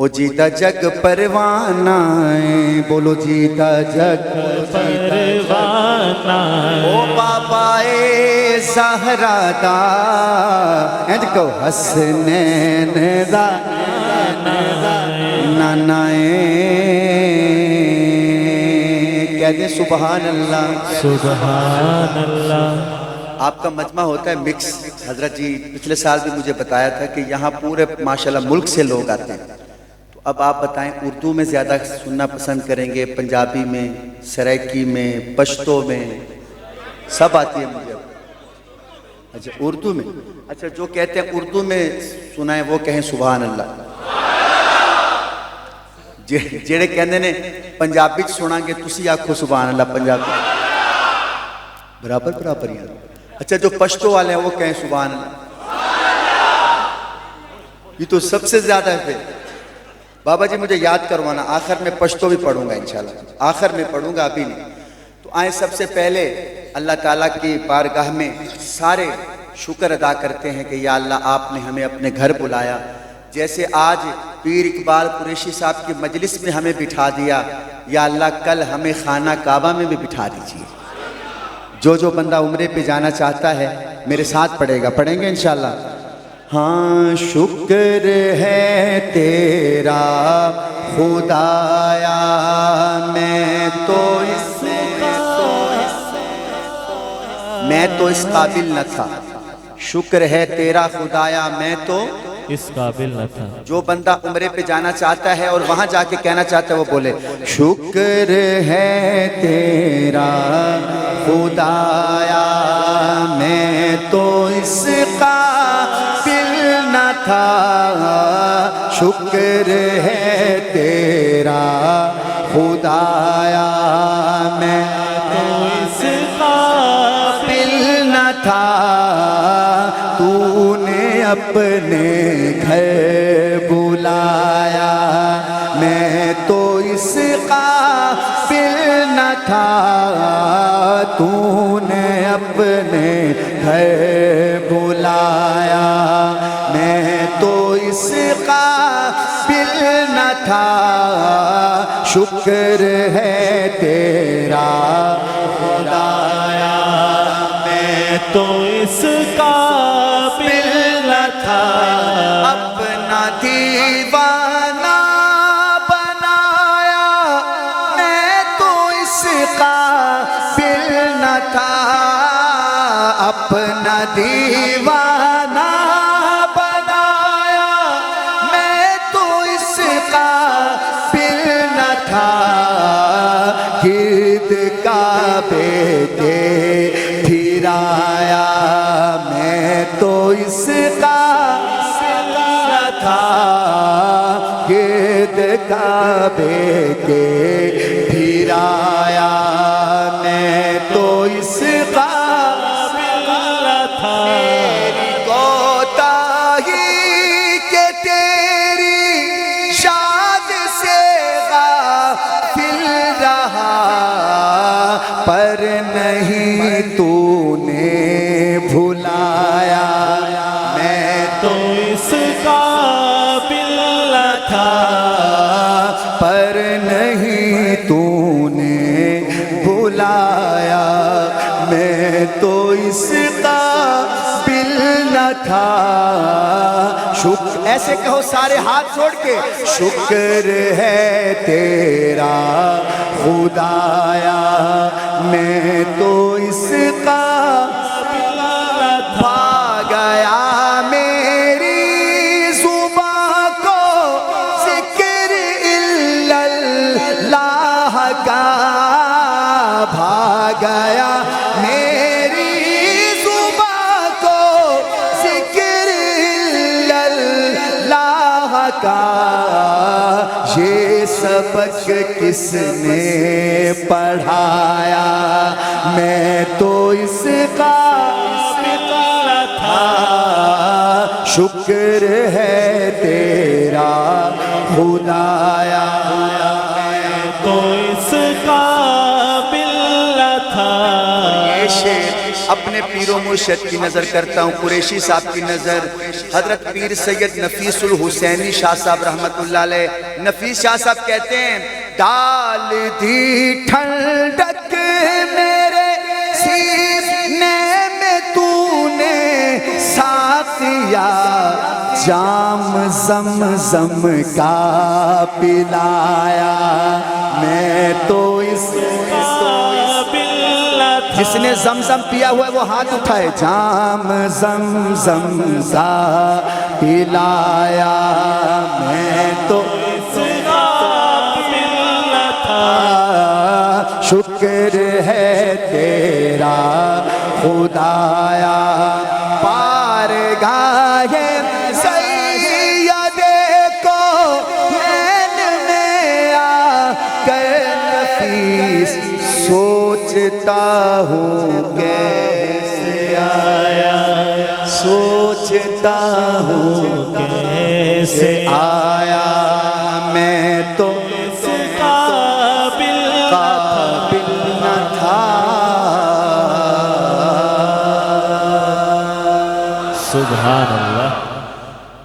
وہ جیتا جگ پروانہ ہے، بولو جیتا جگ پروانہ او بابا زہرا دا اینج کو حسنین دا نانائے کہہ دیں سبحان اللہ سبحان اللہ۔ آپ کا مجمع ہوتا ہے مکس، حضرت جی پچھلے سال بھی مجھے بتایا تھا کہ یہاں پورے ماشاءاللہ ملک سے لوگ آتے ہیں، تو اب آپ بتائیں اردو میں زیادہ سننا پسند کریں گے، پنجابی میں، سرائکی میں، پشتو میں، سب آتی ہے مجھے اب۔ اچھا اردو میں، اچھا جو کہتے ہیں اردو میں سنائیں وہ کہیں سبحان اللہ، جیڑے کہندے نے پنجابی سنا گے تسی آکھو سبحان اللہ، پنجابی برابر برابر یار۔ اچھا جو پشتو والے ہیں وہ کہیں سبحان اللہ، یہ تو سب سے زیادہ ہے پھر۔ بابا جی مجھے یاد کروانا، آخر میں پشتو بھی پڑھوں گا انشاءاللہ، آخر میں پڑھوں گا ابھی نہیں۔ تو آئیں سب سے پہلے اللہ تعالیٰ کی بارگاہ میں سارے شکر ادا کرتے ہیں کہ یا اللہ آپ نے ہمیں اپنے گھر بلایا، جیسے آج پیر اقبال قریشی صاحب کی مجلس میں ہمیں بٹھا دیا، یا اللہ کل ہمیں خانہ کعبہ میں بھی بٹھا دیجیے۔ جو بندہ عمرے پہ جانا چاہتا ہے میرے ساتھ پڑھے گا، پڑھیں گے انشاءاللہ۔ ہاں شکر ہے تیرا خدایا میں تو اس قابل نہ تھا، شکر ہے تیرا خدایا میں تو اس قابل نہ تھا۔ جو بندہ عمرے پہ جانا چاہتا ہے اور وہاں جا کے کہنا چاہتا ہے وہ بولے شکر ہے تیرا خدایا میں تو اس قابل نہ تھا، شکر ہے تیرا خدایا میں تو اس قابل نہ تھا، تو نے اپنے گھر بلایا میں تو اس قابل نہ تھا، تو نے اپنے گھر بلایا میں تو اس قابل نہ تھا، شکر ہے تیرا خدایا میں تو اس قابل نہ تھا، اپنا دیوانہ بنایا میں تو اس قابل نہ تھا، اپنا دیوانہ بنایا میں تو اس قابل نہ تھا، گرد کعبے کے پھرایا میں تو اس قابل نہ تھا، گرد کعبے کے پھرایا میں تو اس قابل نہ تھا، تیری کوتاہی کہ تیری شاد سے غافل رہا، پر نہیں تو نے بھلایا میں تو اس قابل نہ تھا، پر نہیں تو نے بھلایا میں تو اس قابل نہ تھا، شکر ایسے کہو سارے ہاتھ چھوڑ کے، شکر ہے تیرا خدایا میں تو اس قابل نہ تھا، گیا میری زباں کو ذکر الا اللہ کا، بھاگ گیا میری زباں کو ذکر الا اللہ کا، یہ سبق کس نے پڑھایا میں تو اس قابل نہ تھا، شکر ہے تیرا خدایا تو اس قابل نہ تھا، یہ شعر اپنے پیر و مرشد کی نظر کرتا ہوں، قریشی صاحب کی نظر، حضرت پیر سید نفیس الحسینی شاہ صاحب رحمت اللہ علیہ۔ نفیس شاہ صاحب کہتے ہیں ڈال دی ٹھنڈک میرے سینے میں تو نے ساتھیا، جام زمزم کا پلایا، میں تو اس جس نے زمزم پیا ہوا ہے وہ ہاتھ اٹھائے، جام زمزم کا پلایا، میں تو شکر ہے تیرا خدایا، پار گاہے سید کو میں آ کر نفیس سوچتا ہوں کیسے آیا، سوچتا ہوں کیسے آیا، میں تو سبحان اللہ۔